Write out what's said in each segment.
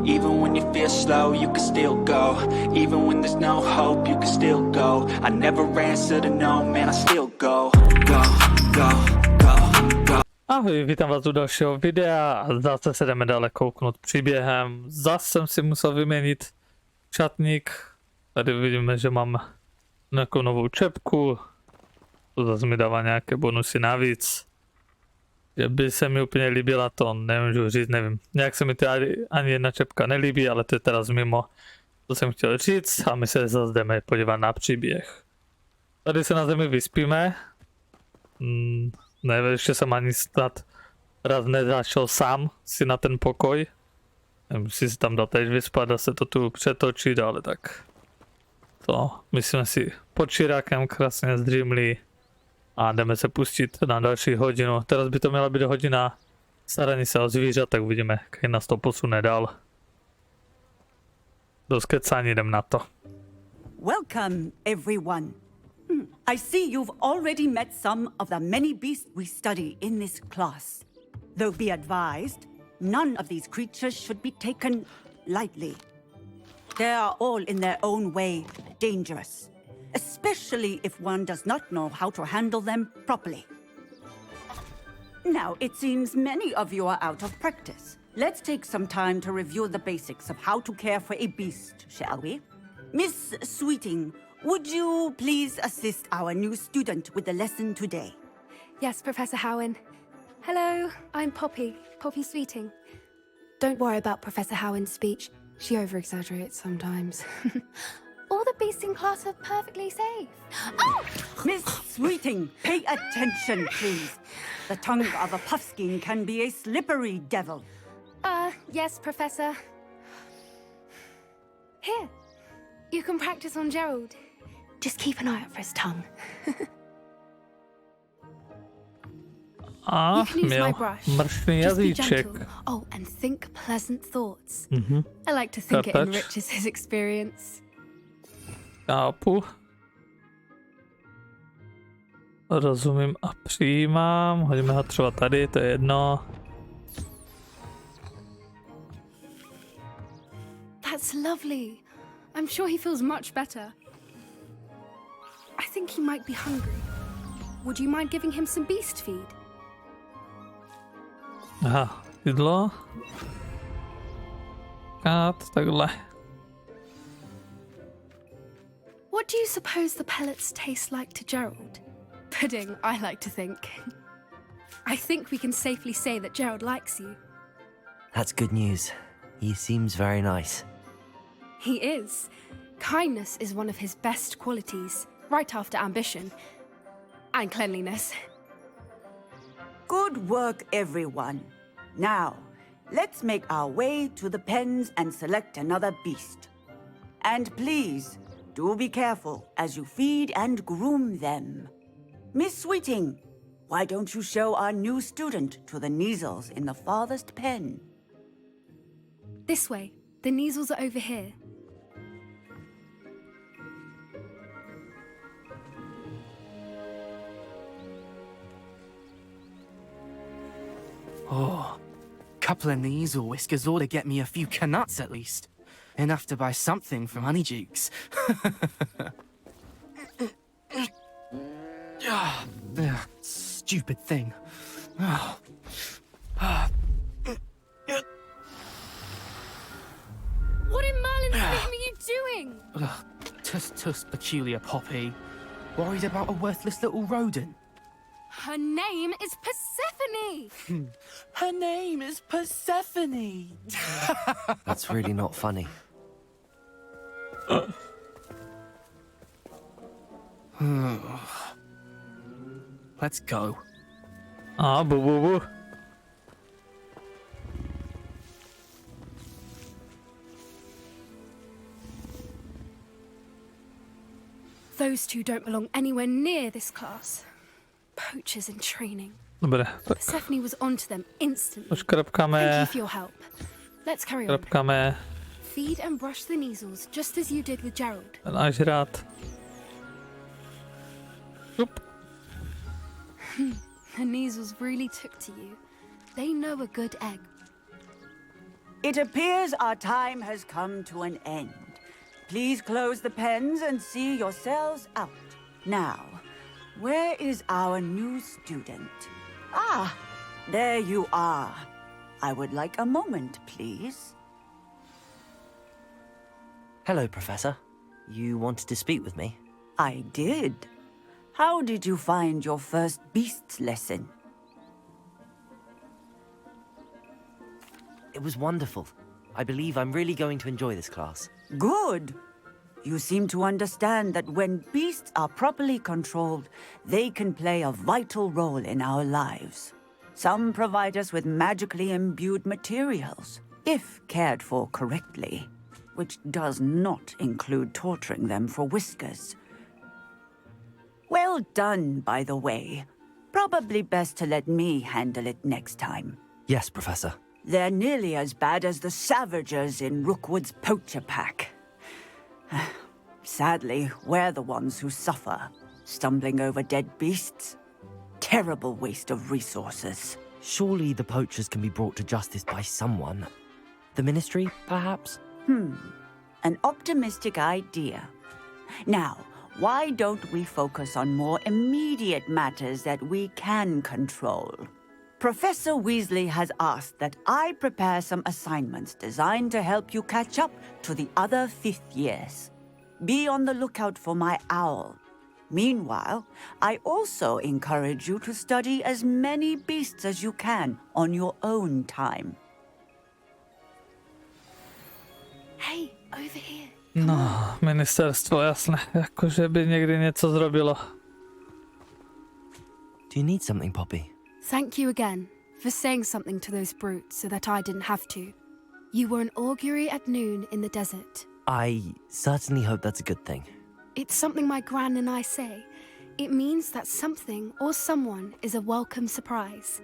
Even when you feel slow, you can still go. Even when there's no hope, you can still go. I never answer to no, man, I still go. Go, go, go, go. Ahoj, vítám vás u dalšího videa a zase se jdeme dále kouknout příběhem. Zase jsem si musel vyměnit šatník. Tady vidíme, že mám nějakou novou čepku. To zase mi dává nějaké bonusy navíc. Že by se mi úplně líbila, to nemůžu říct, nevím. Nějak se mi to ani jedna čepka nelíbí, ale to je teraz mimo. To jsem chtěl říct a my se zase jdeme podívat na příběh. Tady se na zemi vyspíme. Ne, ještě jsem ani snad raz nezašel sám si na ten pokoj. Musím si tam dát teď vyspat a se to tu přetočit, ale tak. To myslíme si pod čirákem krásně zdřímli a jdeme se pustit na další hodinu. Teraz by to měla být hodina starání se o zvířat, tak uvidíme, jak nás to posune dál. Do skecání jdem na to. Welcome, everyone. I see you've already met some of the many beasts we study in this class. Though be advised, none of these creatures should be taken lightly. They are all in their own way dangerous, especially if one does not know how to handle them properly. Now, it seems many of you are out of practice. Let's take some time to review the basics of how to care for a beast, shall we? Miss Sweeting, would you please assist our new student with the lesson today? Yes, Professor Howen. Hello, I'm Poppy Sweeting. Don't worry about Professor Howen's speech. She over-exaggerates sometimes. All the beasts in class are perfectly safe. Oh! Miss Sweeting, pay attention, please. The tongue of a puffskein can be a slippery devil. Yes, Professor. Here, you can practice on Gerald. Just keep an eye out for his tongue. You can use my brush. Just be gentle. Oh, and think pleasant thoughts. I like to think it enriches his experience. Chápu. Rozumím a přijímám. Hodíme ho třeba tady, to je jedno. That's lovely. I'm sure he feels much better. I think he might be hungry. Would you mind giving him some beast feed? Aha, jídlo. Kát, takhle. What do you suppose the pellets taste like to Gerald? Pudding, I like to think. I think we can safely say that Gerald likes you. That's good news. He seems very nice. He is. Kindness is one of his best qualities, right after ambition and cleanliness. Good work, everyone. Now, let's make our way to the pens and select another beast. And please, do be careful as you feed and groom them. Miss Sweeting, why don't you show our new student to the Neasels in the farthest pen? This way. The Neasels are over here. Oh, couple of Neasel whiskers ought to get me a few canuts at least. Enough to buy something from Honeydukes. Stupid thing. Oh. What in Merlin's name are you doing? Tuss, peculiar Poppy. Worried about a worthless little rodent? Her name is Persephone! Her name is Persephone! That's really not funny. Let's go. Ah, boo boo boo. Those two don't belong anywhere near this class. Poachers in training. Dobre, tak Persephone was onto them instantly. už krapkáme, Thank you for your help. Let's carry on. krapkáme Feed and brush the Neasels just as you did with Gerald. náš rád. Up. The Neasels really took to you. They know a good egg. It appears our time has come to an end. Please close the pens and see yourselves out. Now, where is our new student? Ah, there you are. I would like a moment, please. Hello, Professor. You wanted to speak with me? I did. How did you find your first beasts lesson? It was wonderful. I believe I'm really going to enjoy this class. Good. You seem to understand that when beasts are properly controlled, they can play a vital role in our lives. Some provide us with magically imbued materials, if cared for correctly, which does not include torturing them for whiskers. Well done, by the way. Probably best to let me handle it next time. Yes, Professor. They're nearly as bad as the Savagers in Rookwood's poacher pack. Sadly, we're the ones who suffer, stumbling over dead beasts. Terrible waste of resources. Surely the poachers can be brought to justice by someone. The Ministry, perhaps? An optimistic idea. Now, why don't we focus on more immediate matters that we can control? Professor Weasley has asked that I prepare some assignments designed to help you catch up to the other fifth years. Be on the lookout for my owl. Meanwhile, I also encourage you to study as many beasts as you can on your own time. Hey, over here. No, ministerstvo, jasné. Jakože by někdy něco zrobilo. Do you need something, Poppy? Thank you again for saying something to those brutes so that I didn't have to. You were an augury at noon in the desert. I certainly hope that's a good thing. It's something my gran and I say. It means that something or someone is a welcome surprise.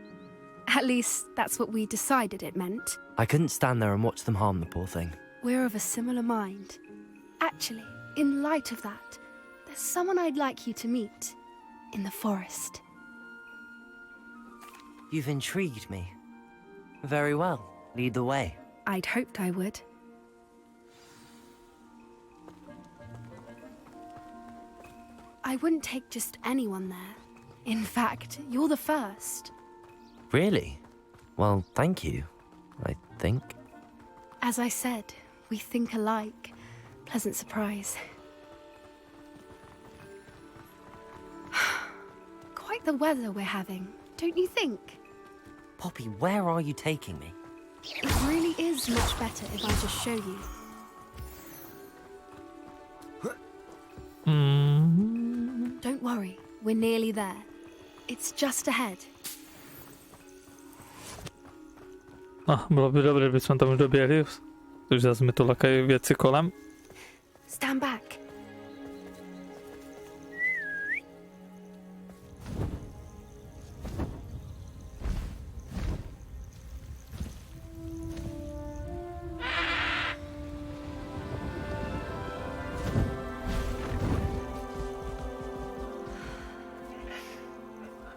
At least, that's what we decided it meant. I couldn't stand there and watch them harm the poor thing. We're of a similar mind. Actually, in light of that, there's someone I'd like you to meet. In the forest. You've intrigued me. Very well. Lead the way. I'd hoped I would. I wouldn't take just anyone there. In fact, you're the first. Really? Well, thank you, I think. As I said, we think alike. Pleasant surprise. Quite the weather we're having, don't you think? Poppy, where are you taking me? It really is much better if I just show you. Don't worry, we're nearly there. It's just ahead. Bylo by dobré, kdybychom tam už doběhli, protože zase mi tu lakají věci kolem. Stand back.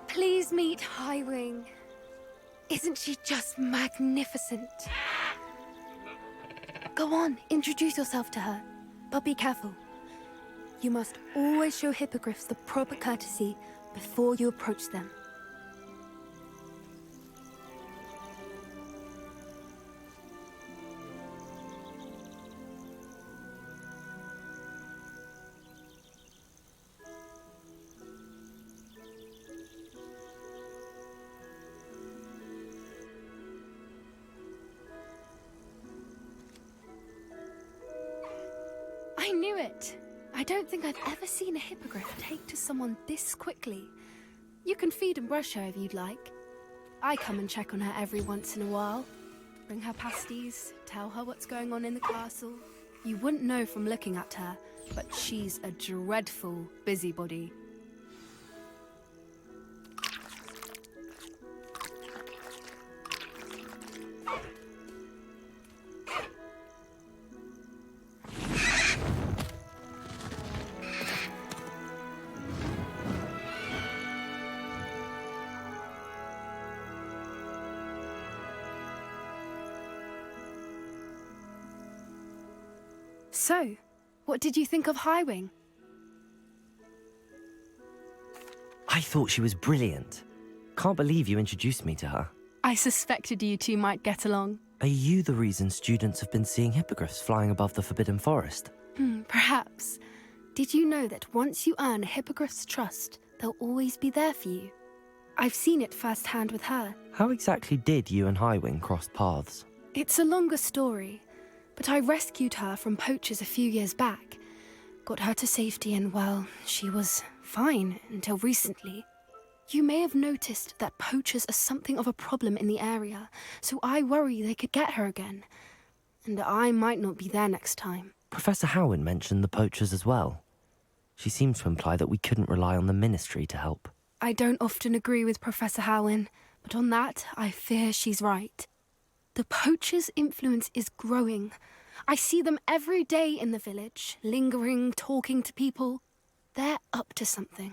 Please meet Highwing. Isn't she just magnificent? Go on, introduce yourself to her. But be careful. You must always show hippogriffs the proper courtesy before you approach them. I knew it! I don't think I've ever seen a hippogriff take to someone this quickly. You can feed and brush her if you'd like. I come and check on her every once in a while. Bring her pasties, tell her what's going on in the castle. You wouldn't know from looking at her, but she's a dreadful busybody. So, what did you think of Highwing? I thought she was brilliant. Can't believe you introduced me to her. I suspected you two might get along. Are you the reason students have been seeing hippogriffs flying above the Forbidden Forest? Perhaps. Did you know that once you earn a hippogriff's trust, they'll always be there for you? I've seen it firsthand with her. How exactly did you and Highwing cross paths? It's a longer story, but I rescued her from poachers a few years back. Got her to safety and, well, she was fine until recently. You may have noticed that poachers are something of a problem in the area, so I worry they could get her again. And I might not be there next time. Professor Howin mentioned the poachers as well. She seemed to imply that we couldn't rely on the Ministry to help. I don't often agree with Professor Howin, but on that, I fear she's right. The poachers' influence is growing. I see them every day in the village, lingering, talking to people. They're up to something.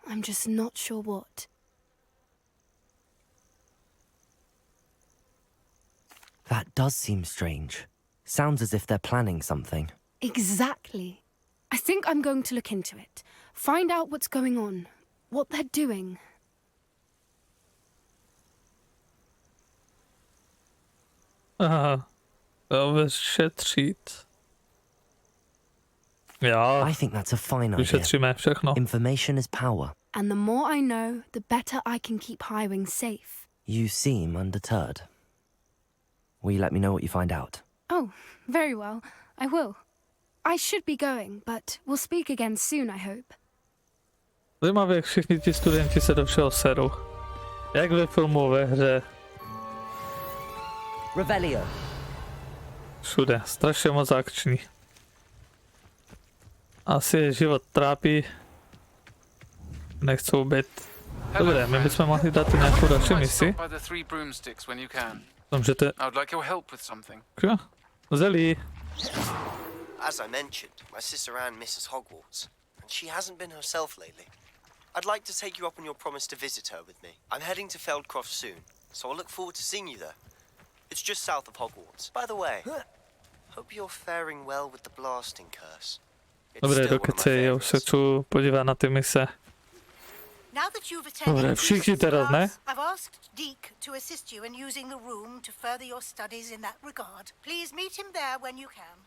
I'm just not sure what. That does seem strange. Sounds as if they're planning something. Exactly. I think I'm going to look into it. Find out what's going on. What they're doing. Aha. Vyšetřit. Jo, I think that's a fine idea. vyšetříme všechno. Information is power. And the more I know, the better I can keep Highwing safe. You seem undeterred. Will you let me know what you find out? Oh, very well. I will. I should be going, but we'll speak again soon, I hope. Zajímavé, jak všichni ti studenti se do všeho serou. Jak ve filmu, ve hře. Revelio. Všude. Strašně moc akční. Asi je život trápí. Nechcou být. Dobré, my bychom mohli dát i nějakou další misi. Můžete... Jo? Zelí. As I mentioned, my sister Anne misses Hogwarts, and she hasn't been herself lately. I'd like to take you up on your promise to visit her with me. I'm heading to Feldcroft soon, so I'll look forward to seeing you there. It's just south of Hogwarts. By the way, hope you're faring well with the blasting curse. Dobré, dokeci, já už se chci podívat na ty mise. Now that you've attended Dobré, všichni teraz, ne? I've asked Deke to assist you in using the room to further your studies in that regard. Please meet him there when you can.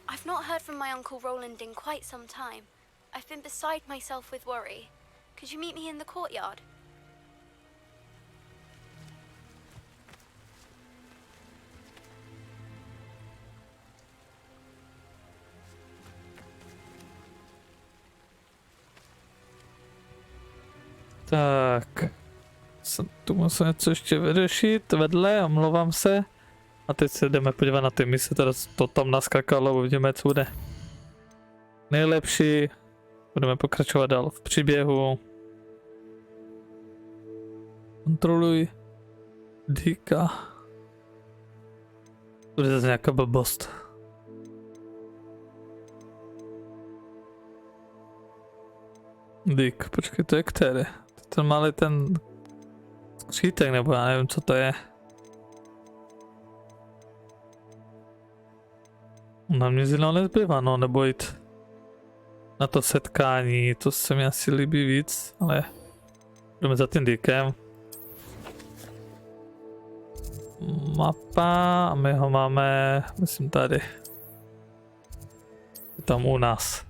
I've not heard from my Uncle Roland in quite some time. I've been beside myself with worry. Could you meet me in the courtyard? Tak. Tu musím něco ještě vyřešit vedle, omlouvám se. A teď se jdeme podívat na ty mise, teda to tam naskakalo, uvidíme, co bude nejlepší. Budeme pokračovat dál v příběhu. Kontroluj Dika. To je zase nějaká blbost. Dick, počkej, to je který? Ten malý ten skřítek, nebo já nevím, co to je. Na mě zíla nezbývá, no, nebo jít na to setkání, to se mi asi líbí víc, ale jdeme za tím Dickem. Mapa a my ho máme, myslím tady. Je tam u nás.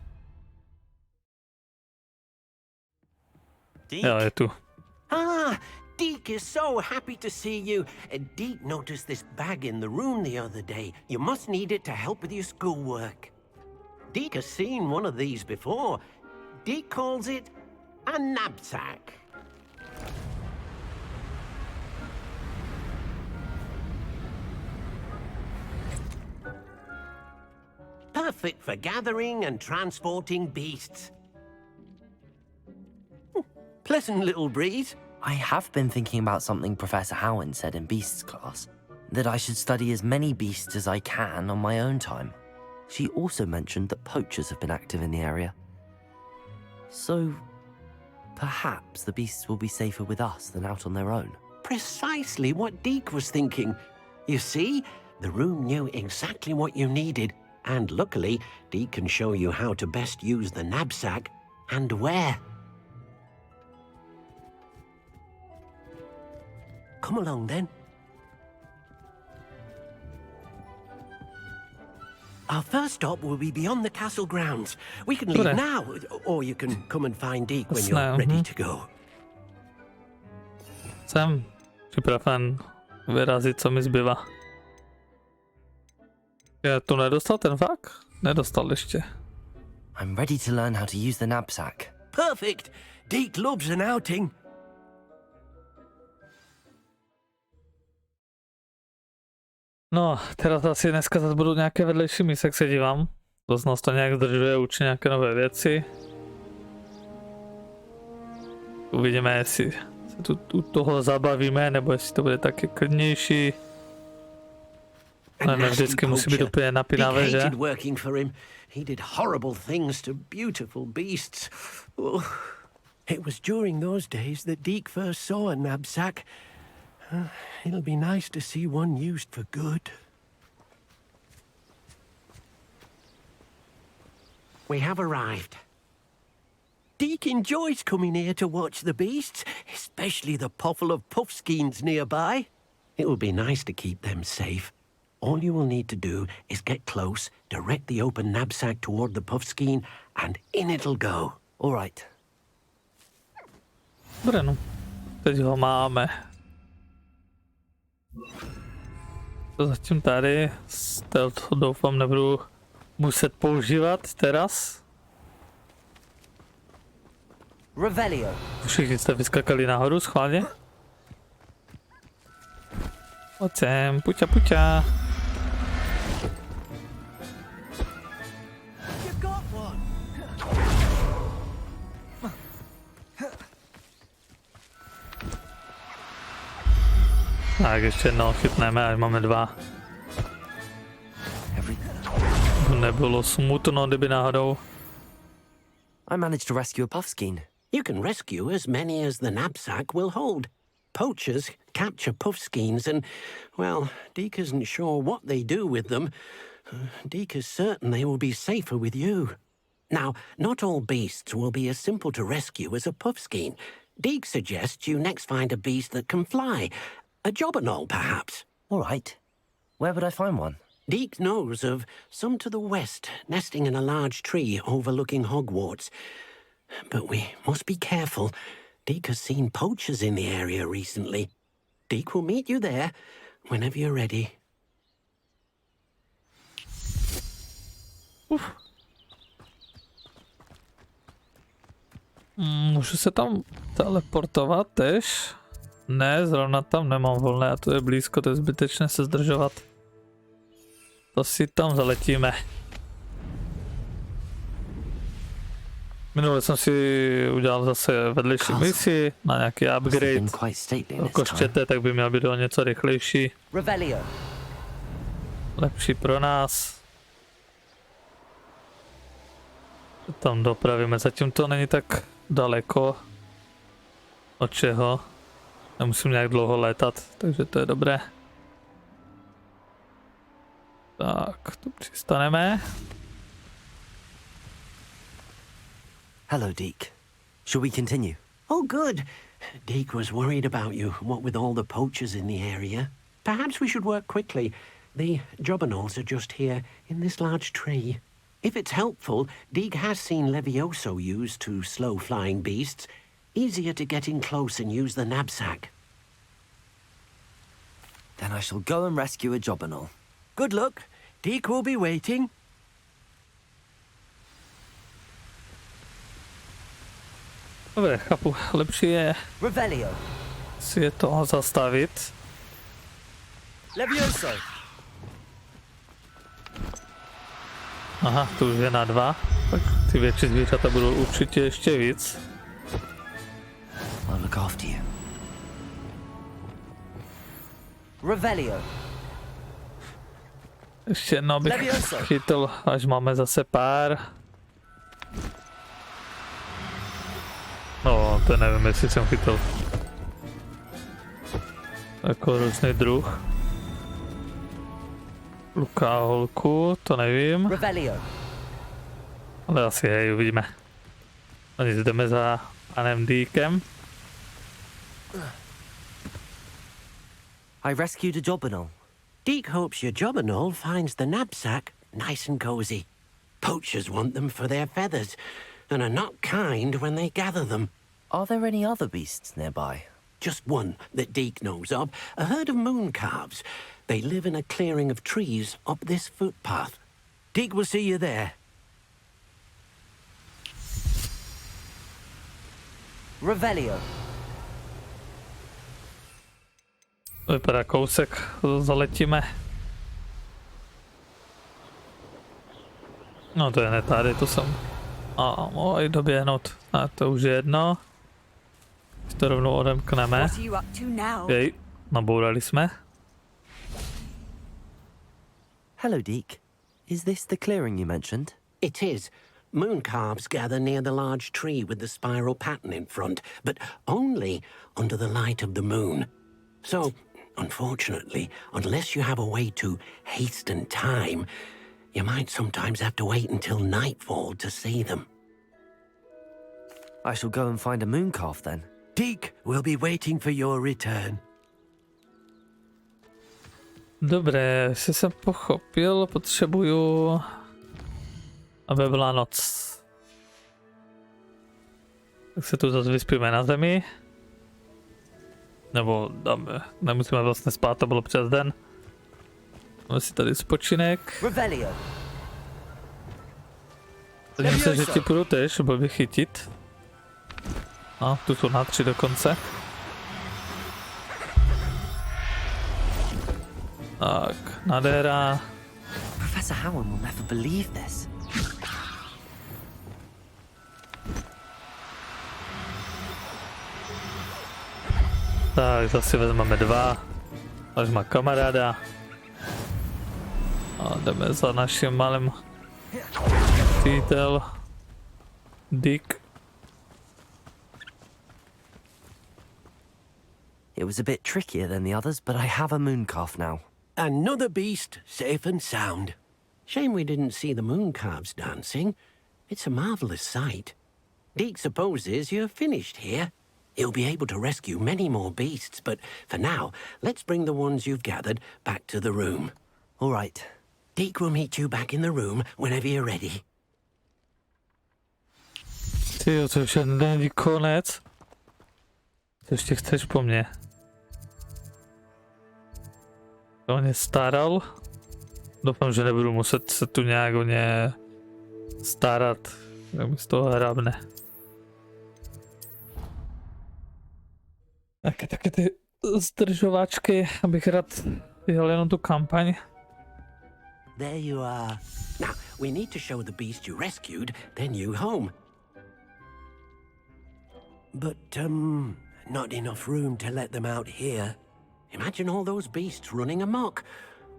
Jo, je tu. Ah, Deke is so happy to see you. Deke noticed this bag in the room the other day. You must need it to help with your schoolwork. Deke has seen one of these before. Deke calls it a knapsack. Perfect for gathering and transporting beasts. Pleasant little breeze. I have been thinking about something Professor Howin said in Beasts class, that I should study as many beasts as I can on my own time. She also mentioned that poachers have been active in the area. So, perhaps the beasts will be safer with us than out on their own. Precisely what Deke was thinking. You see, The room knew exactly what you needed, and luckily, Deke can show you how to best use the knapsack and where. Come along then. Our first stop will be beyond the castle grounds. We can leave now, or you can come and find Deke when you're ready to go. Jsem připraven vyrazit, co mi zbývá. Já tu nedostal ten vák? Nedostal ještě. I'm ready to learn how to use the knapsack. Perfect. Deke loves an outing. No, teraz asi dneska zase budou nějaké vedlejší mise, jak se dívám. Dost nás to nějak zdržuje, učí nějaké nové věci. Uvidíme, jestli se tu u toho zabavíme, nebo jestli to bude taky klidnější. Ale ne vždycky musí být úplně napínavé, že? He did horrible things to beautiful beasts. Oh, it was during those days that Deke first saw a knapsack. It'll be nice to see one used for good. We have arrived. Deke enjoys coming here to watch the beasts, especially the potful of puffskeins nearby. It will be nice to keep them safe. All you will need to do is get close, direct the open knapsack toward the puffskein, and in it'll go. All right. Dobre, no. Teď ho máme. To zatím tady. Stealth doufám nebudu muset používat teraz. Revelio. Všichni jste vyskakali nahoru schválně. Pojď sem, puťa, puťa. Tak ještě jednou chytneme, až máme 2. Nebylo smutno, kdyby náhodou. I managed to rescue a puffskein. You can rescue as many as the knapsack will hold. Poachers capture puffskeins and, well, Deke isn't sure what they do with them. Deke is certain they will be safer with you. Now, not all beasts will be as simple to rescue as a puffskein. Deke suggests you next find a beast that can fly. A jobberknoll, perhaps. All right. Where would I find one? Deke knows of some to the west, nesting in a large tree overlooking Hogwarts. But we must be careful. Deke has seen poachers in the area recently. Deke will meet you there whenever you're ready. Můžu se tam teleportovat tež? Ne, zrovna tam nemám volné a to je blízko, to je zbytečné se zdržovat. To si tam zaletíme. Minule jsem si udělal zase vedlejší misi na nějaký upgrade. Koštěte, tak by měl být o něco rychlejší. Lepší pro nás. Tam dopravíme, zatím to není tak daleko. Od čeho? Nemusím nějak dlouho létat, takže to je dobré. Tak, tu přistaneme. Hello, Deke. Shall we continue? Oh, good. Deke was worried about you, what with all the poachers in the area. Perhaps we should work quickly. The jobberknolls are just here, in this large tree. If it's helpful, Deke has seen Levioso used to slow flying beasts. Easier to get in close and use the knapsack. Then I shall go and rescue a jobberknoll. Good luck. Deke will be waiting. Dobre, chápu. Lepší je si je toho zastavit. Levioso. Aha, to už je na 2. Tak ty větší zvířata budou určitě ještě víc. I'll look after you. Revelio. Ještě jednou bych chytl, až máme zase pár. No, to nevím, jestli jsem chytl. Jako různý druh. Luka a holku, to nevím. Ale asi jej, uvidíme. A nic, jdeme za panem Deakem. I rescued a jobberknoll. Deke hopes your jobberknoll finds the knapsack nice and cozy. Poachers want them for their feathers, and are not kind when they gather them. Are there any other beasts nearby? Just one that Deke knows of, a herd of moon calves. They live in a clearing of trees up this footpath. Deke will see you there. Revelio. Vypadá kousek, zaletíme. No to je ne tady, to jsem... A mohli doběhnout. A to už je jedno. To rovnou odemkneme. Jej, nabourali jsme. Hello, Deke. Is this the clearing you mentioned? It is. Moon calves gather near the large tree with the spiral pattern in front, but only under the light of the moon. So, unfortunately, unless you have a way to hasten time, you might sometimes have to wait until nightfall to see them. I shall go and find a moon calf then. Deke will be waiting for your return. Dobré, jestli jsem pochopil, potřebuju, aby byla noc. Tak se tu zase vyspíme na zemi. Nebo dáme, nemusíme vlastně spát, to bylo přes den. Máme si tady spočinek. Zadím se, že ti půjdu tež, byl bych chytit. No, tu jsou na 3 dokonce. Tak, nádhera. Professor Howard will never believe this. Tak, zase vezmeme 2. Až má kamaráda. A jdeme za naším malým přítel Dick. It was a bit trickier than the others, but I have a moon calf now. Another beast, safe and sound. Shame we didn't see the moon calves dancing. It's a marvelous sight. Deke supposes you're finished here. He'll be able to rescue many more beasts, but for now, let's bring the ones you've gathered back to the room. All right. Deke will meet you back in the room whenever you're ready. Tyjo, to už není konec. Co ještě chceš po mně? To mě staral. Doufám, že nebudu muset se tu nějak o ně starat. Jak mi z toho hrábne. Taky ty zdržovačky, abych rád jel jenom tu kampaň. There you are. Now, we need to show the beast you rescued, then you home. But, not enough room to let them out here. Imagine all those beasts running amok.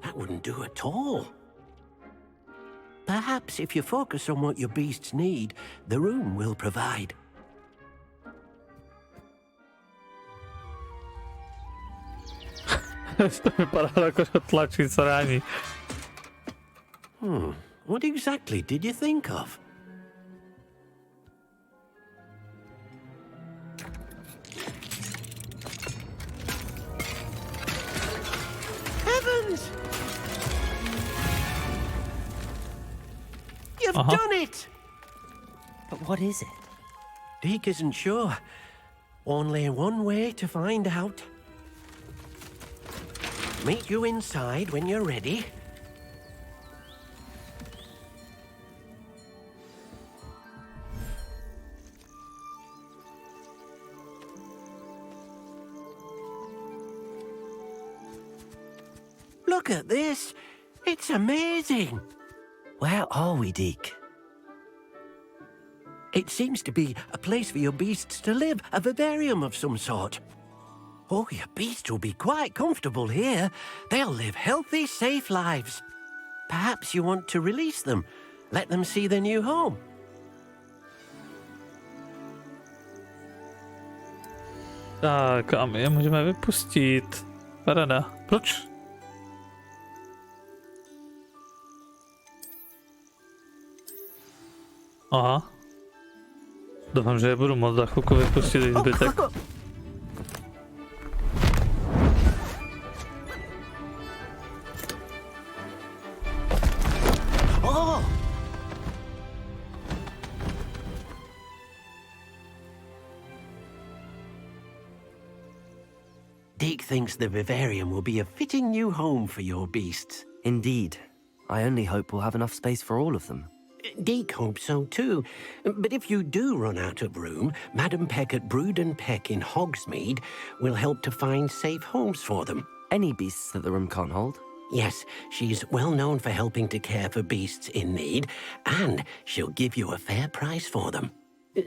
That wouldn't do at all. Perhaps if you focus on what your beasts need, the room will provide. To vypadá jako, že tlačí srání. What exactly did you think of? Heavens! You've done it! But what is it? Deke isn't sure. Only one way to find out. Meet you inside when you're ready. Look at this. It's amazing. Where are we, Deke? It seems to be a place for your beasts to live, a vivarium of some sort. Oh, your beasts will be quite comfortable here. They'll live healthy, safe lives. Perhaps you want to release them, let them see their new home. Tak a my je můžeme vypustit. Parada. Proč? Aha. Doufám, že je budu moc za chvilku vypustit i zbytek. Deke thinks the vivarium will be a fitting new home for your beasts. Indeed. I only hope we'll have enough space for all of them. Deke hopes so too. But if you do run out of room, Madam Peck at Brood and Peck in Hogsmeade will help to find safe homes for them. Any beasts that the room can't hold? Yes, she's well known for helping to care for beasts in need, and she'll give you a fair price for them.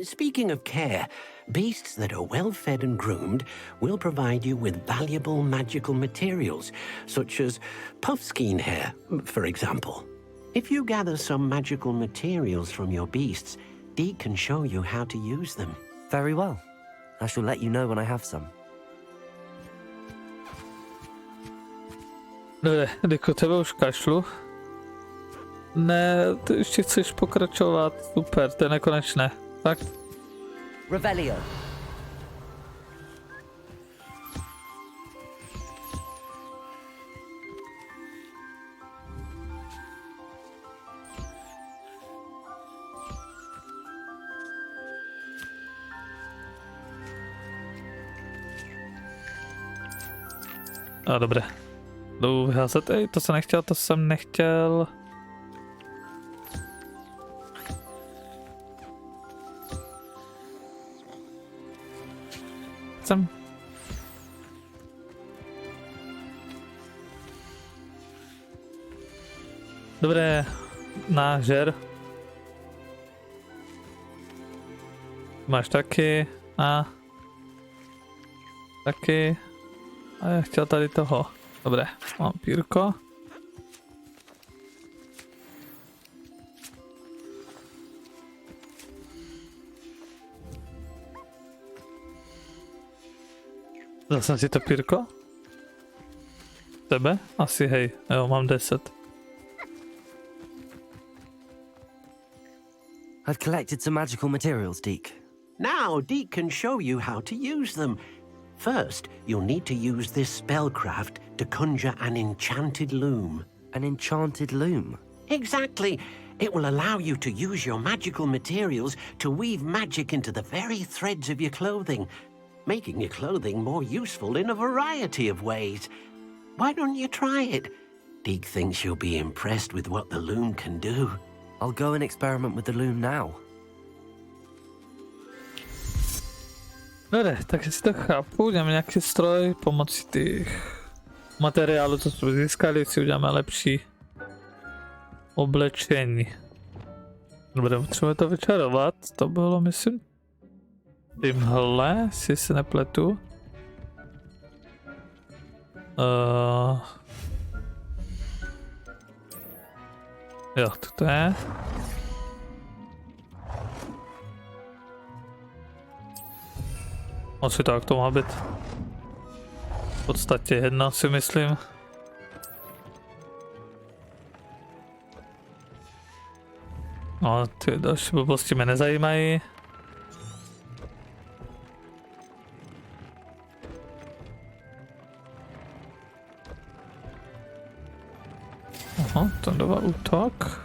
Speaking of care, beasts that are well fed and groomed will provide you with valuable magical materials, such as puffskein hair, for example. If you gather some magical materials from your beasts, Deke can show you how to use them. Very well. I shall let you know when I have some. Dobre, Diko, tebe už kašlu. Ne, ty ještě chceš pokračovat, super, to je nekonečné. Tak. Revelio. A dobré. Jdu vyházet, to jsem nechtěl. Dobré, nážer. Máš taky a taky. A já chtěl tady toho. Dobré, mám pírko. Dal jsem si to pírko? Tebe? Asi hej, jo, mám 10. I've collected some magical materials, Deke. Now, Deke can show you how to use them. First, you'll need to use this spellcraft to conjure an enchanted loom. An enchanted loom? Exactly. It will allow you to use your magical materials to weave magic into the very threads of your clothing, making your clothing more useful in a variety of ways. Why don't you try it? Deke thinks you'll be impressed with what the loom can do. I'll go and experiment with the loom now. Dobre, tak si to chápu, uděláme nějaký stroj pomocí těch materiálů, co jsme získali, si uděláme lepší oblečení. Dobre, potřebujeme to vyčarovat, to bylo, myslím, tímhle, si se nepletu. Jo, to je. Asi tak to má být. V podstatě jedno, si myslím. No, ty další blbosti mě nezajímají. Aha, to dává útok.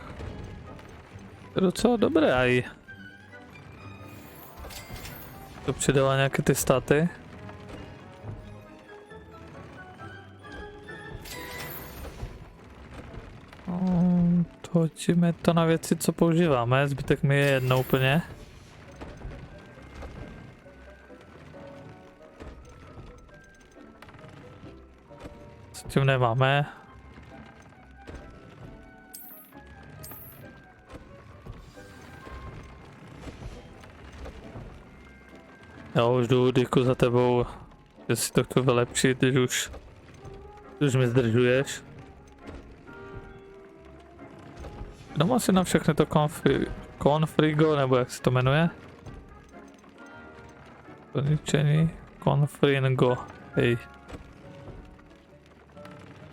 To je docela dobré aj. To přidává nějaké ty staty. Hodíme to na věci, co používáme, zbytek mi je jedno úplně. S tím nemáme. Já už jdu, Diku, za tebou, že si to chci vylepšit, když už mi zdržuješ. Dám asi na všechny to konfrigo, nebo jak se to jmenuje? Poničení konfringo, hej.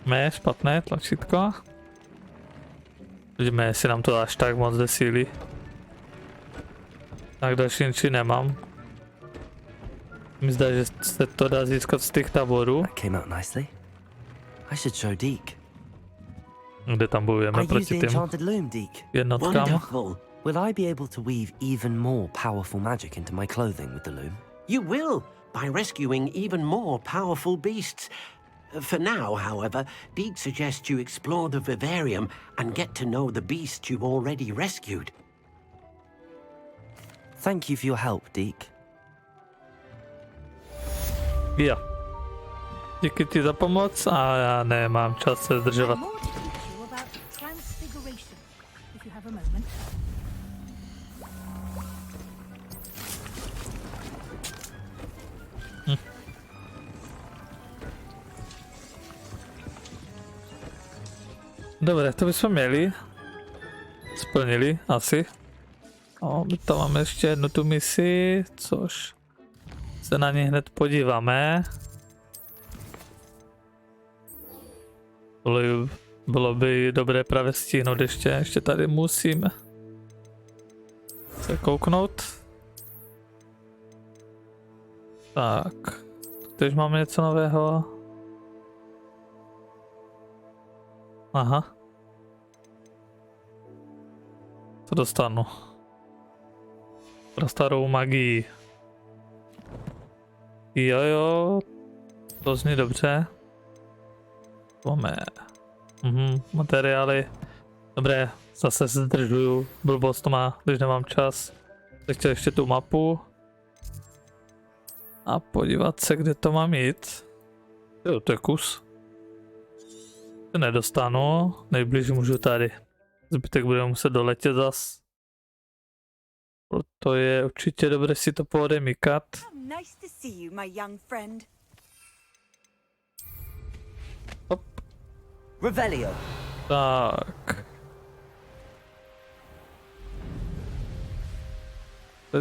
Mé špatné tlačítko. Vidíme, jestli nám to až tak moc desílí. Tak další inči nemám. Mi zdá, že se to dá získat z těch táborů. That came out nicely. I should show Deke. Kde tam bojujeme I use proti the těm enchanted loom, Deke. jednotkám. Wonderful. Will I be able to weave even more powerful magic into my clothing with the loom? You will, by rescuing even more powerful beasts. For now, however, Deke suggests you explore the vivarium and get to know the beasts you've already rescued. Thank you for your help, Deke. Jo. Díky ti za pomoc a já nemám čas se zdržovat. More to teach you about transfiguration, if you have a moment. Dobré, to bychom měli. Splnili, asi. O, my tam máme ještě jednu tu misi, což se na ně hned podíváme. Bylo by dobré právě stihnout ještě tady musíme se kouknout. Tak, teď máme něco nového. Aha. Co dostanu? Pro starou magii. Jo, to zní dobře. Máme materiály. Dobré, zase se zdržuju. Blbost to má, když nemám čas. Tak chtěl ještě tu mapu. A podívat se, kde to mám jít. Jo, to je kus. To nedostanu, nejblíž můžu tady. Zbytek budeme muset doletět zas. Proto je určitě dobré si to poodemykat. Nice to see you, my young friend. Hop. Revelio. Tak.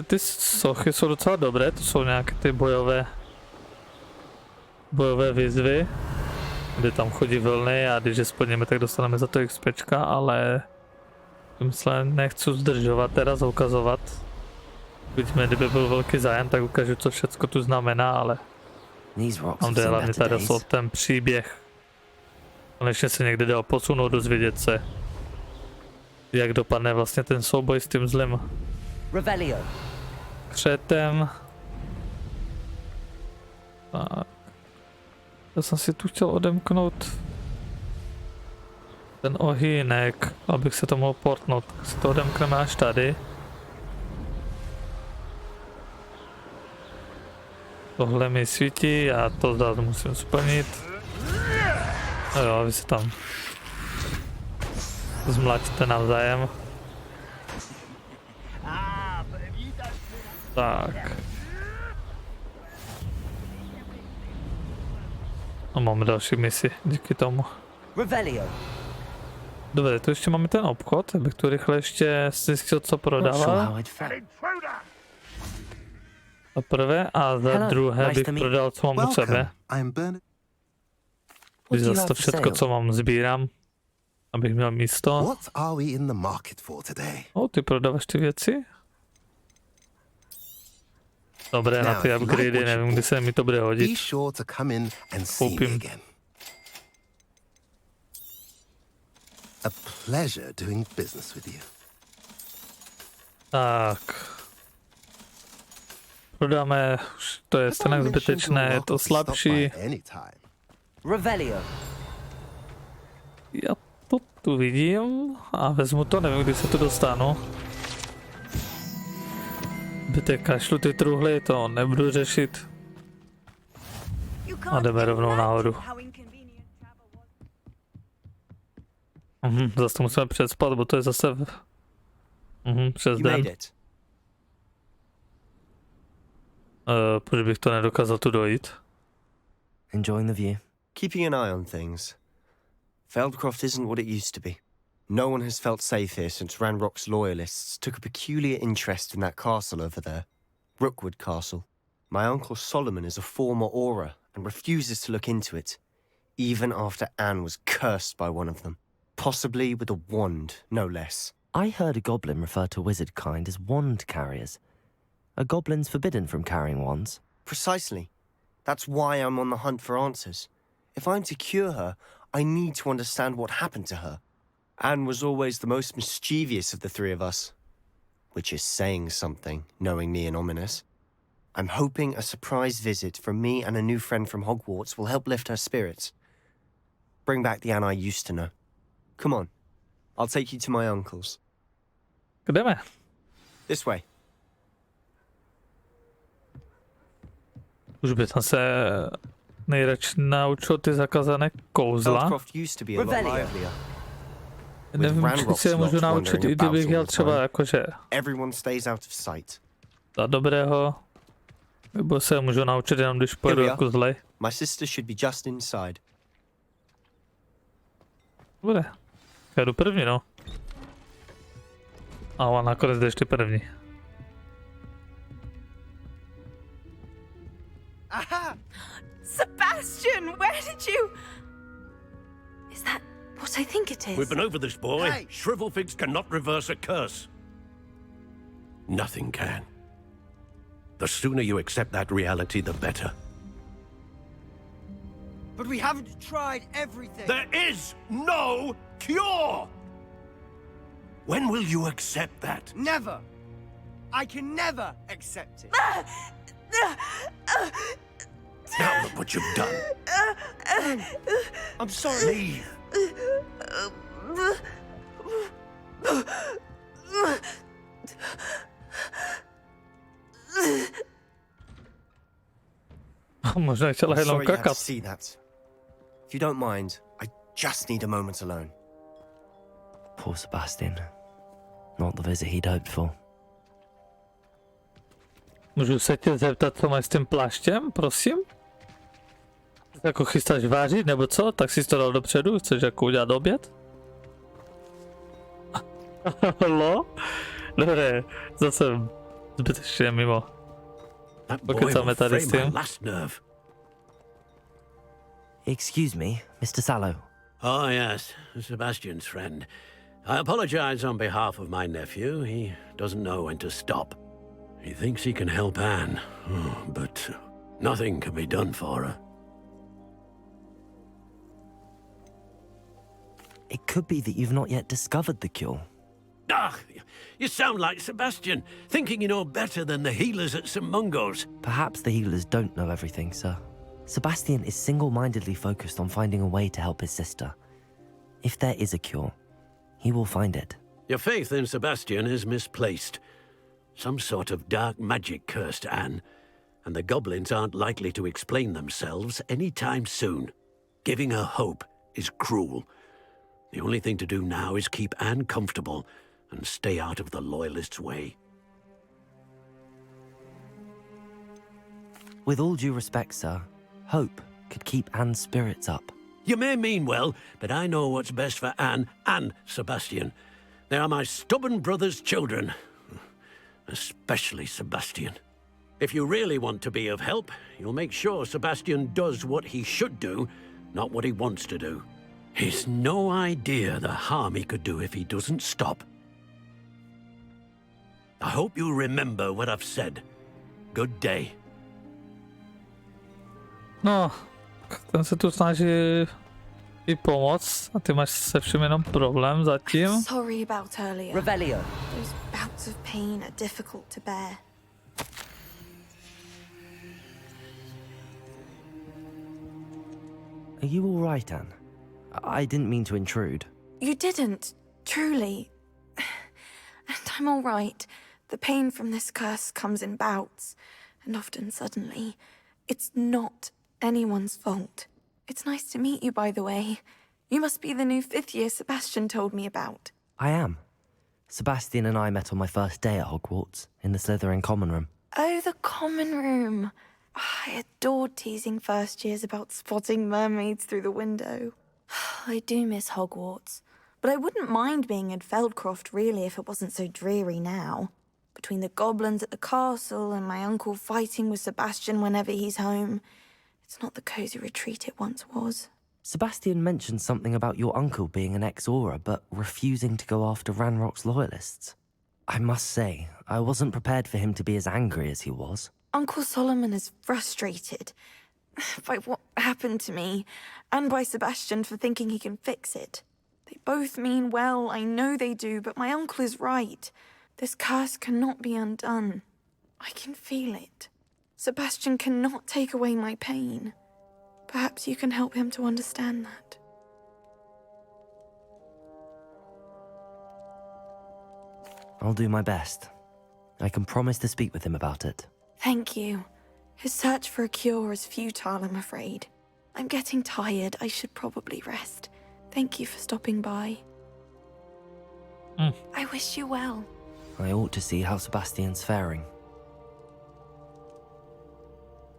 Ty sochy jsou docela dobré, to jsou nějaké ty bojové výzvy, kde tam chodí vlny a když je splníme, tak dostaneme za to XPčka, ale myslím, nechci zdržovat teraz ukazovat. Vidíme, kdyby byl velký zájem, tak ukážu, co všecko tu znamená, ale mám jde hlavně tady ten příběh. Konečně se někde dá posunout, dozvědět se, jak dopadne vlastně ten souboj s tím zlým křetem. Tak. Já jsem si tu chtěl odemknout ten ohýnek, abych se to mohl portnout. Tak si to odemkneme až tady. Tohle mi svítí, já to zase musím splnit. No jo, vy se tam zmlatíte navzájem. Tak. A máme další misi, díky tomu. Dobře, tu ještě máme ten obchod, abych tu rychle ještě zjistil, co prodává. Za prvé a za druhé bych prodal, co mám u sebe. Když zase to všechno, co mám, sbírám, abych měl místo. Ty prodáváš ty věci? Dobré, na ty upgradey, nevím, kdy se mi to bude hodit. Koupím. Tak. Prodáme, už to je stejně zbytečné, je to slabší. Já to tu vidím a vezmu to, nevím, kdy se tu dostanu. Zbytek kašlu ty truhly, to nebudu řešit. A jdeme rovnou nahoru. Zase to musíme přespat, bo to je zase přes den. Proč bych to nedokázal tu dojít? Enjoying the view. Keeping an eye on things. Feldcroft isn't what it used to be. No one has felt safe here since Ranrock's loyalists took a peculiar interest in that castle over there. Rookwood Castle. My uncle Solomon is a former Auror and refuses to look into it, even after Anne was cursed by one of them. Possibly with a wand, no less. I heard a goblin refer to wizard kind as wand carriers. Are goblins forbidden from carrying wands? Precisely. That's why I'm on the hunt for answers. If I'm to cure her, I need to understand what happened to her. Anne was always the most mischievous of the three of us. Which is saying something, knowing me and ominous. I'm hoping a surprise visit from me and a new friend from Hogwarts will help lift her spirits. Bring back the Anne I used to know. Come on. I'll take you to my uncle's. Jdeme. This way. Už by tam se nejradši naučil ty zakazané kouzla. Feldcroft used to be a lot livelier. Nevím, či se je můžu naučit, i kdybych jel třeba jakože Everyone stays out of sight. za dobrého, nebo se můžu naučit jenom, když pojedu jako zlej. My sister should be just inside. Bude. Já jdu první, no. A nakonec jdeš ty první. Aha! Sebastian, where did you... Is that what I think it is? We've been over this, boy. Hey. Shrivelfigs cannot reverse a curse. Nothing can. The sooner you accept that reality, the better. But we haven't tried everything. There is no cure! When will you accept that? Never. I can never accept it. Now look what you've done. I'm sorry. Leave. Možná chtěla I'm jenom sorry you had to kakat. see that. If you don't mind, I just need a moment alone. Poor Sebastian. Not the visit he'd hoped for. Můžu se tě zeptat, co máš s tím pláštěm, prosím? Jako chystáš vářit, nebo co? Tak jsi to dal dopředu? Chceš jako udělat oběd? Halo? Dobré, zase zbytečně mimo. Pokecáme tady s tím. Excuse me, Mr. Sallow. Oh, yes, Sebastian's friend. I apologize on behalf of my nephew. He doesn't know when to stop. He thinks he can help Anne, but nothing can be done for her. It could be that you've not yet discovered the cure. Ah, you sound like Sebastian, thinking you know better than the healers at St. Mungo's. Perhaps the healers don't know everything, sir. Sebastian is single-mindedly focused on finding a way to help his sister. If there is a cure, he will find it. Your faith in Sebastian is misplaced. Some sort of dark magic cursed Anne, and the goblins aren't likely to explain themselves any time soon. Giving her hope is cruel. The only thing to do now is keep Anne comfortable and stay out of the Loyalists' way. With all due respect, sir, hope could keep Anne's spirits up. You may mean well, but I know what's best for Anne and Sebastian. They are my stubborn brother's children. Especially Sebastian. If you really want to be of help, you'll make sure Sebastian does what he should do, not what he wants to do. He's no idea the harm he could do if he doesn't stop. I hope you remember what I've said. Good day. No, ten se tu snaží i pomoct a ty máš se všem jenom problém zatím. Sorry about earlier. Revelio. Those bouts of pain are difficult to bear. Are you all right, Anne? I didn't mean to intrude. You didn't, truly. And I'm all right. The pain from this curse comes in bouts, and often suddenly. It's not anyone's fault. It's nice to meet you, by the way. You must be the new 5th year Sebastian told me about. I am. Sebastian and I met on my first day at Hogwarts, in the Slytherin common room. Oh, the common room. I adored teasing first years about spotting mermaids through the window. I do miss Hogwarts, but I wouldn't mind being in Feldcroft really if it wasn't so dreary now. Between the goblins at the castle and my uncle fighting with Sebastian whenever he's home, it's not the cosy retreat it once was. Sebastian mentioned something about your uncle being an ex-Auror, but refusing to go after Ranrock's loyalists. I must say, I wasn't prepared for him to be as angry as he was. Uncle Solomon is frustrated by what happened to me, and by Sebastian for thinking he can fix it. They both mean well, I know they do, but my uncle is right. This curse cannot be undone. I can feel it. Sebastian cannot take away my pain. Perhaps you can help him to understand that. I'll do my best. I can promise to speak with him about it. Thank you. His search for a cure is futile, I'm afraid. I'm getting tired. I should probably rest. Thank you for stopping by. I wish you well. I ought to see how Sebastian's faring.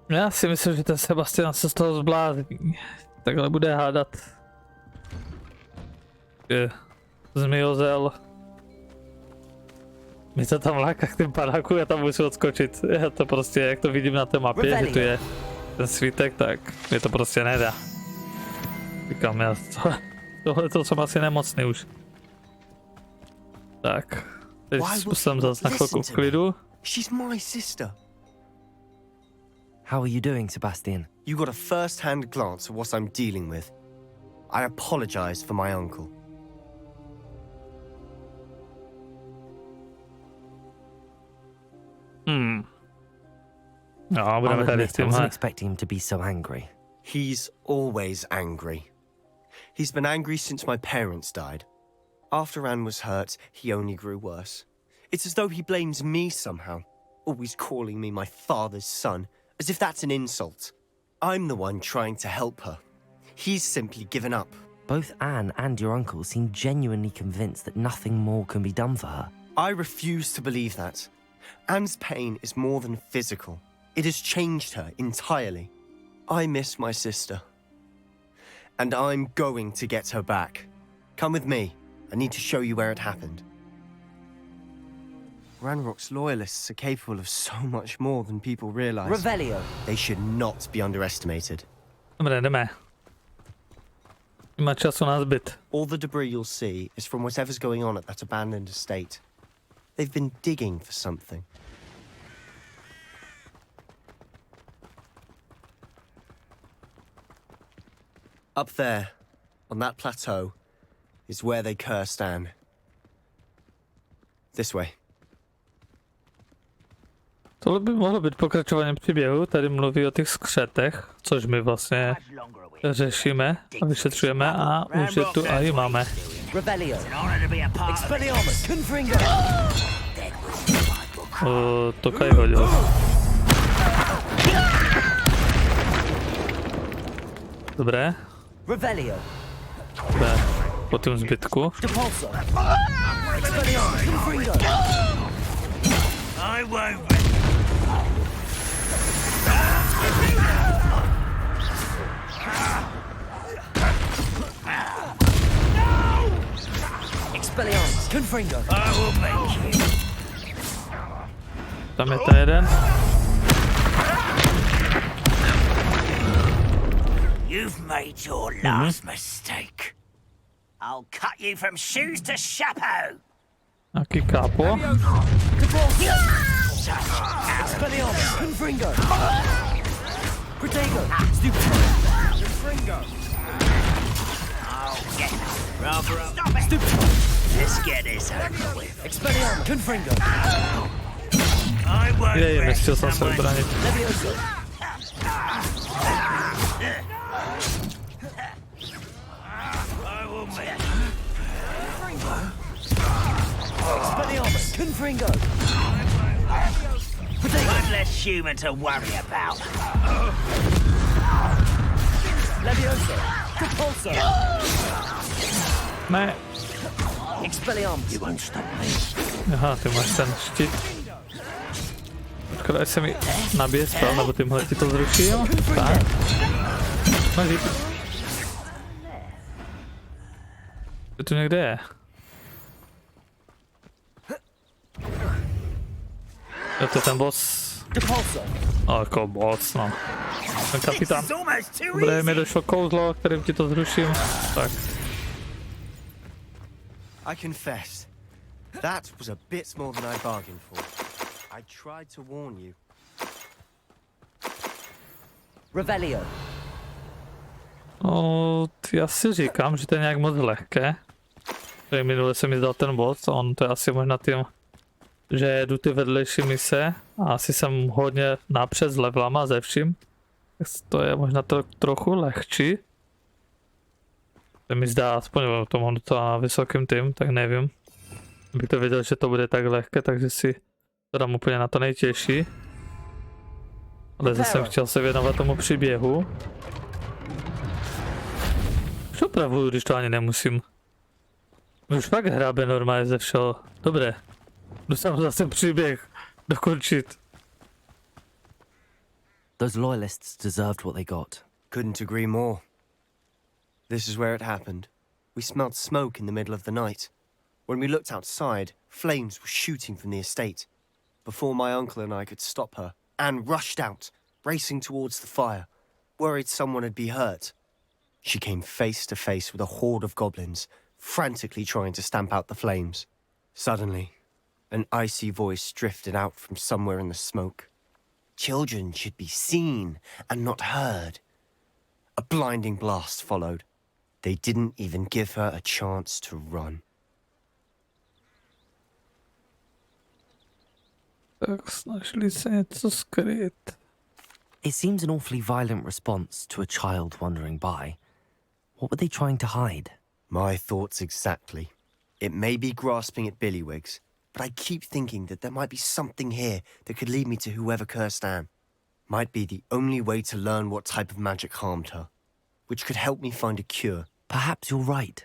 Já si myslím, že ten Sebastian se z toho zblázní. Takhle bude hádat. Zmiozel. Mě to tam láká k tým padáku, já tam musím odskočit. Já to prostě, jak to vidím na té mapě, že tu je ten svítek, tak mě to prostě nedá. Říkám, já tohle jsem asi nemocný už. Tak, teď zkusím zase na chvilku v klidu. She's my sister. How are you doing, Sebastian? You got a first-hand glance at what I'm dealing with. I apologize for my uncle. I'll admit, I wasn't expecting him to be so angry. He's always angry. He's been angry since my parents died. After Anne was hurt, he only grew worse. It's as though he blames me somehow, always calling me my father's son, as if that's an insult. I'm the one trying to help her. He's simply given up. Both Anne and your uncle seem genuinely convinced that nothing more can be done for her. I refuse to believe that. Anne's pain is more than physical. It has changed her entirely. I miss my sister. And I'm going to get her back. Come with me. I need to show you where it happened. Ranrock's loyalists are capable of so much more than people realize. Revelio. They should not be underestimated. Jdeme. Má času na zbyt. All the debris you'll see is from whatever's going on at that abandoned estate. They've been digging for something. Up there, on that plateau, is where they cursed Anne. This way. Tohle by mohlo být pokračováním příběhu, tady mluví o těch skřetech, což my vlastně řešíme a vyšetřujeme a už je tu a ji máme. To Kaj hodil. Dobré. Dobré, po tom zbytku. Tam je ten jeden. You've made your last mistake. I'll cut you from shoes to chapeau. Jaký kápo? Let's get this over with. Je, nechtěl jsem se obránit. One less human to worry about. Ne. You won't stop me. Aha, ty máš ten štít. Počkej, až se mi nabije spál, nebo tímhle ti to zruším. Tak. Máš jít. To tu někde je. Jo, to je ten boss. No, jako boss, no. Ten kapitán. Dobré, mi došlo kouzlo, kterým ti to zruším. Tak. I confess, That was a bit more than I bargained for. I tried to warn you. Revelio. No, já si říkám, že to je nějak moc lehké. Že minule se mi zdal ten boss, on to je asi možná tím, že jedu ty vedlejší mise a asi jsem hodně napřed s levelama ze vším. To je možná to trochu lehčí. To mi zdá, aspoň to mám docela na vysokým tým, tak nevím. Bych to věděl, že to bude tak lehké, takže si to dám úplně na to nejtěžší. Ale zase jsem chtěl se věnovat tomu příběhu. Už opravuju, když to ani nemusím. Už fakt hrabe normálně ze všeho. Dobré. Dostanu zase příběh dokončit. Those loyalists deserved what they got. Couldn't agree more. This is where it happened. We smelled smoke in the middle of the night. When we looked outside, flames were shooting from the estate. Before my uncle and I could stop her, Anne rushed out, racing towards the fire, worried someone had been hurt. She came face to face with a horde of goblins, frantically trying to stamp out the flames. Suddenly, an icy voice drifted out from somewhere in the smoke. Children should be seen and not heard. A blinding blast followed. They didn't even give her a chance to run. Tak snažili se něco skryt. It seems an awfully violent response to a child wandering by. What were they trying to hide? My thoughts exactly. It may be grasping at Billywigs, but I keep thinking that there might be something here that could lead me to whoever cursed Anne. Might be the only way to learn what type of magic harmed her, which could help me find a cure. Perhaps you're right.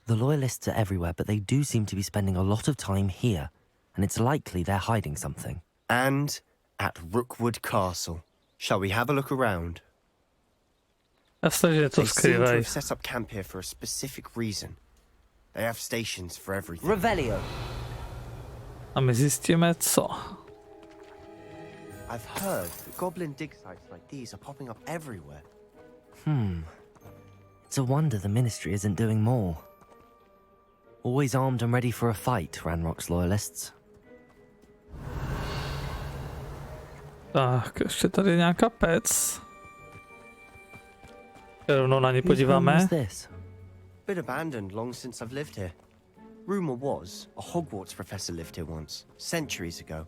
The loyalists are everywhere, but they do seem to be spending a lot of time here, and it's likely they're hiding something. And at Rookwood Castle. Shall we have a look around? Jasně, že to They seem to skrývají. have set up camp here for a specific reason. They have stations for everything. Revelio. A my zjistíme co. I've heard that goblin dig sites like these are popping up everywhere. It's a wonder the Ministry isn't doing more. Always armed and ready for a fight, Ranrock's loyalists. Tak, ještě tady je nějaká pec. Rovnou na ní podíváme. Whose room was this? Been abandoned long since I've lived here. Rumor was a Hogwarts professor lived here once, centuries ago.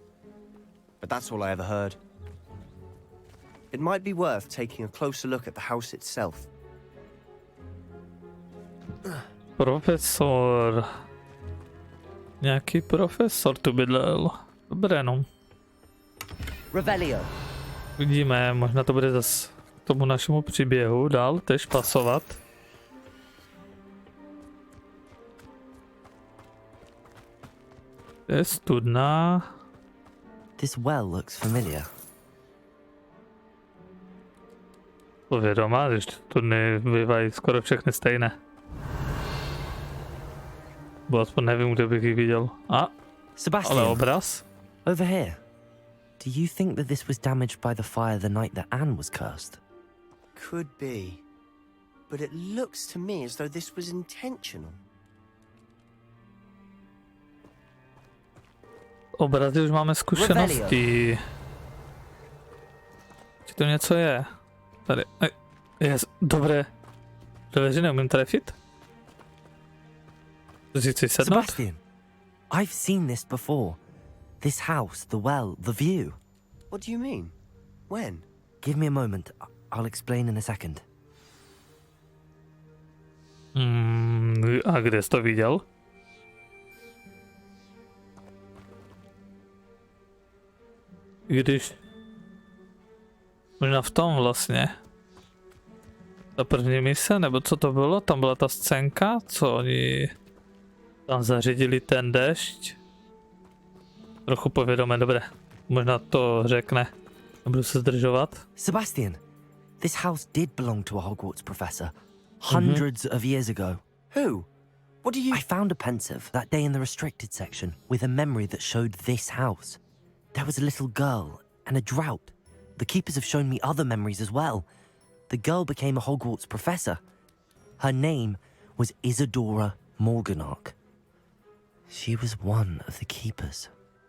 But that's all I ever heard. It might be worth taking a closer look at the house itself. Profesor. Nějaký profesor tu bydlel. Dobré no. Revelio. Vidíme, možná to bude zase k tomu našemu příběhu dál tež pasovat. Je studna. This well looks familiar. Povědomá, že studny bývají skoro všechny stejné. Bo aspoň nevím, kde bych ji viděl. Sebastian. Ale obraz. Over here. Do you think that this was damaged by the fire the night that Anne was cursed? Could be. But it looks to me as though this was intentional. Obrazy už máme zkušenosti. Či to něco je? Tady. Yes, dobré. Dveře neumím trefit? Chci sednout? Sebastian, I've seen this before. This house, the well, the view. What do you mean? When? Give me a moment. I'll explain in a second. A kde jsi to viděl? Když... Možná v tom vlastně. Ta první mise, nebo co to bylo? Tam byla ta scénka, co oni tam zařídili ten dešť. Trochu povědomé, dobré. Možná to řekne. Nebudu se zdržovat. Sebastian, this house did belong to a Hogwarts professor. Hundreds of years ago. Who? What do you... I found a pensive that day in the restricted section with a memory that showed this house. There was a little girl and a drought. The keepers have shown me other memories as well. The girl became a Hogwarts professor. Her name was Isadora Morganach. She was one of the keepers.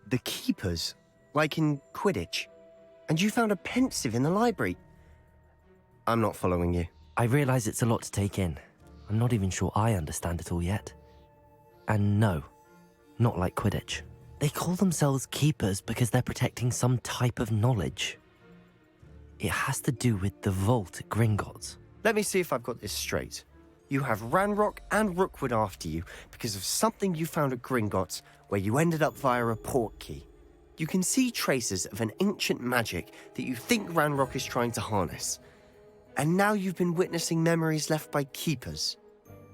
The keepers? Like in Quidditch? And you found a pensive in the library? I'm not following you. I realize it's a lot to take in. I'm not even sure I understand it all yet. And no, not like Quidditch. They call themselves keepers because they're protecting some type of knowledge. It has to do with the vault at Gringotts. Let me see if I've got this straight. You have Ranrock and Rookwood after you because of something you found at Gringotts where you ended up via a port key. You can see traces of an ancient magic that you think Ranrock is trying to harness. And now you've been witnessing memories left by keepers.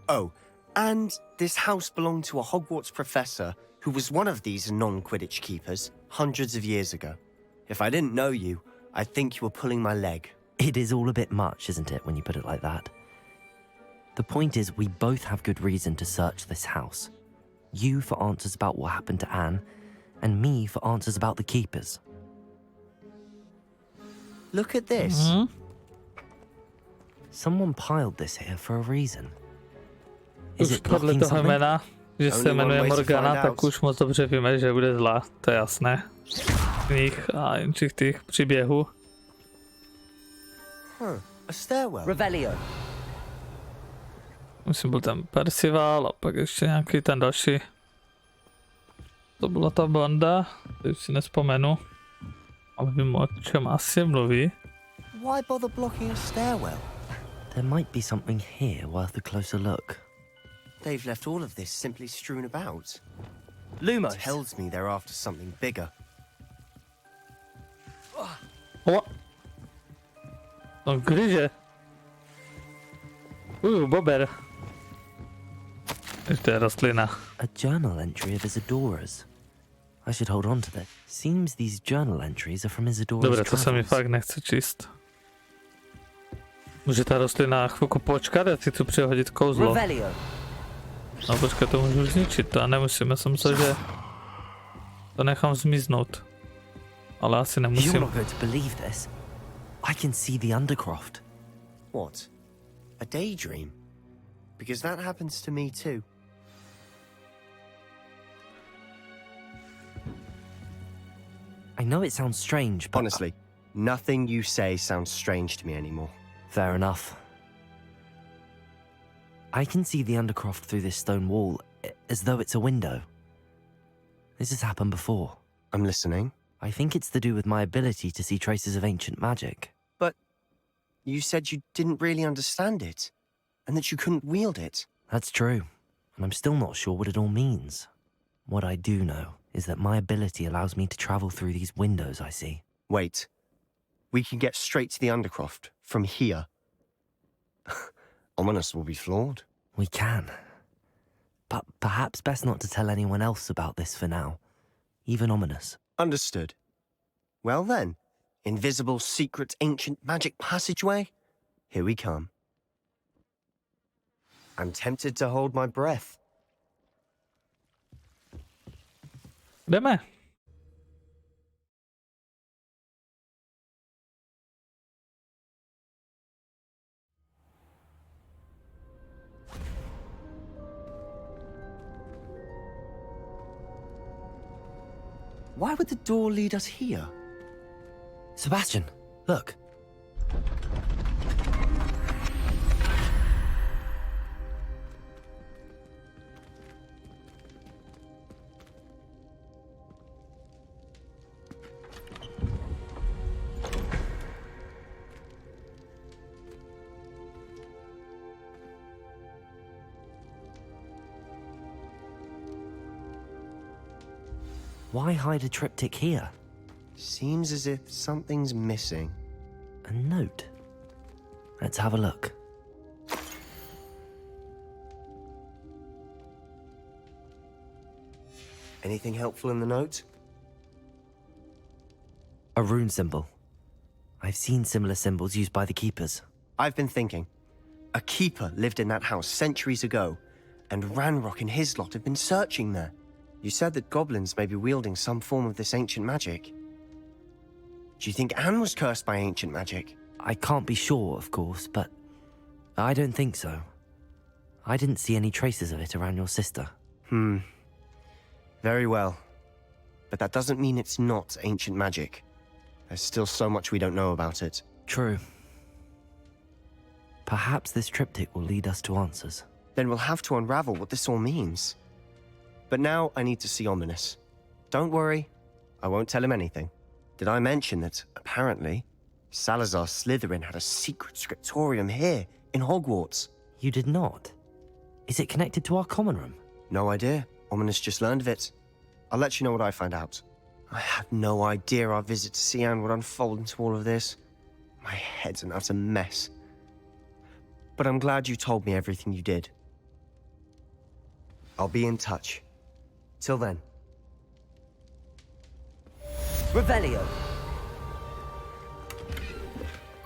Oh, and this house belonged to a Hogwarts professor who was one of these non-Quidditch keepers hundreds of years ago. If I didn't know you, I'd think you were pulling my leg. It is all a bit much, isn't it, when you put it like that? The point is, we both have good reason to search this house. You for answers about what happened to Anne, and me for answers about the keepers. Look at this. Someone piled this here for a reason. Už podle toho jména, že se jmenuje Morgana, tak už moc dobře víme, že bude zlá, to je jasné. Z knih a jinčích těch příběhů. A stairwell. Revelio. Myslím, byl ten Percival a pak ještě nějaký ten další. To byla ta banda, teď si nespomenu. Ale vím, o čem asi mluví. Why bother blocking a stairwell? There might be something here worth a closer look. They've left all of this simply strewn about. Lumos. Tells me they're after something bigger. What? No gryzie. Bober. Ještě je rostlina. A journal entry of Isadora's. I should hold on to that. Seems these journal entries are from Isadora's Dobre, to se mi travels. fakt nechce číst. Může ta rostlina chvilku počkat, já si chci přihodit kouzlo. Revelio. No počkat, to můžu zničit, to nemusím, já jsem myslel, že to nechám zmiznout. Ale asi You're nemusím. not going to believe this. I can see the Undercroft. What? A daydream? Because that happens to me too. I know it sounds strange, but... Honestly, nothing you say sounds strange to me anymore. Fair enough. I can see the Undercroft through this stone wall, as though it's a window. This has happened before. I'm listening. I think it's to do with my ability to see traces of ancient magic. But you said you didn't really understand it, and that you couldn't wield it. That's true, and I'm still not sure what it all means. What I do know is that my ability allows me to travel through these windows I see. Wait. We can get straight to the Undercroft from here. Ominous will be floored. We can. But perhaps best not to tell anyone else about this for now. Even Ominous. Understood. Well then, invisible, secret, ancient magic passageway? Here we come. I'm tempted to hold my breath. Jdeme. Why would the door lead us here? Sebastian, look. Why hide a triptych here? Seems as if something's missing. A note. Let's have a look. Anything helpful in the note? A rune symbol. I've seen similar symbols used by the keepers. I've been thinking. A keeper lived in that house centuries ago, and Ranrock and his lot have been searching there. You said that goblins may be wielding some form of this ancient magic. Do you think Anne was cursed by ancient magic? I can't be sure, of course, but I don't think so. I didn't see any traces of it around your sister. Very well. But that doesn't mean it's not ancient magic. There's still so much we don't know about it. True. Perhaps this triptych will lead us to answers. Then we'll have to unravel what this all means. But now I need to see Ominous. Don't worry, I won't tell him anything. Did I mention that, apparently, Salazar Slytherin had a secret scriptorium here in Hogwarts? You did not? Is it connected to our common room? No idea. Ominous just learned of it. I'll let you know what I find out. I had no idea our visit to Cian would unfold into all of this. My head's an utter mess. But I'm glad you told me everything you did. I'll be in touch. Till then. Revelio.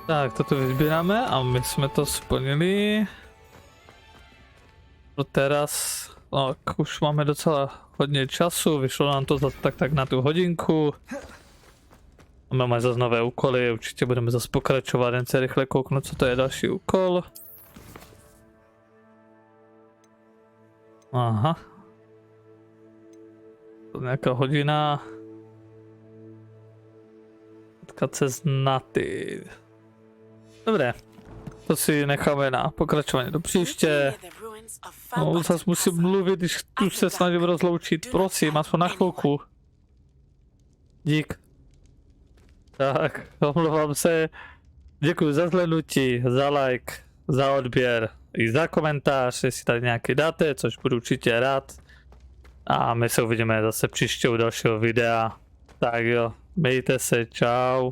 Tak, toto vyzbíráme a my jsme to splnili. Pro teraz, no, už máme docela hodně času, vyšlo nám to za tak na tu hodinku. Máme zase nové úkoly, určitě budeme zase pokračovat, jen se rychle kouknout, co to je další úkol. Aha. To nějaká hodina. Potkat se s Naty. Dobré. To si necháme na pokračování do příště. No, zase musím mluvit, když tu se snažím rozloučit. Prosím, aspoň na chvilku. Dík. Tak, omlouvám se. Děkuji za zhlédnutí, za like, za odběr i za komentář, jestli tady nějaký dáte, což budu určitě rád. A my se uvidíme zase příště u dalšího videa. Tak jo, mějte se, čau.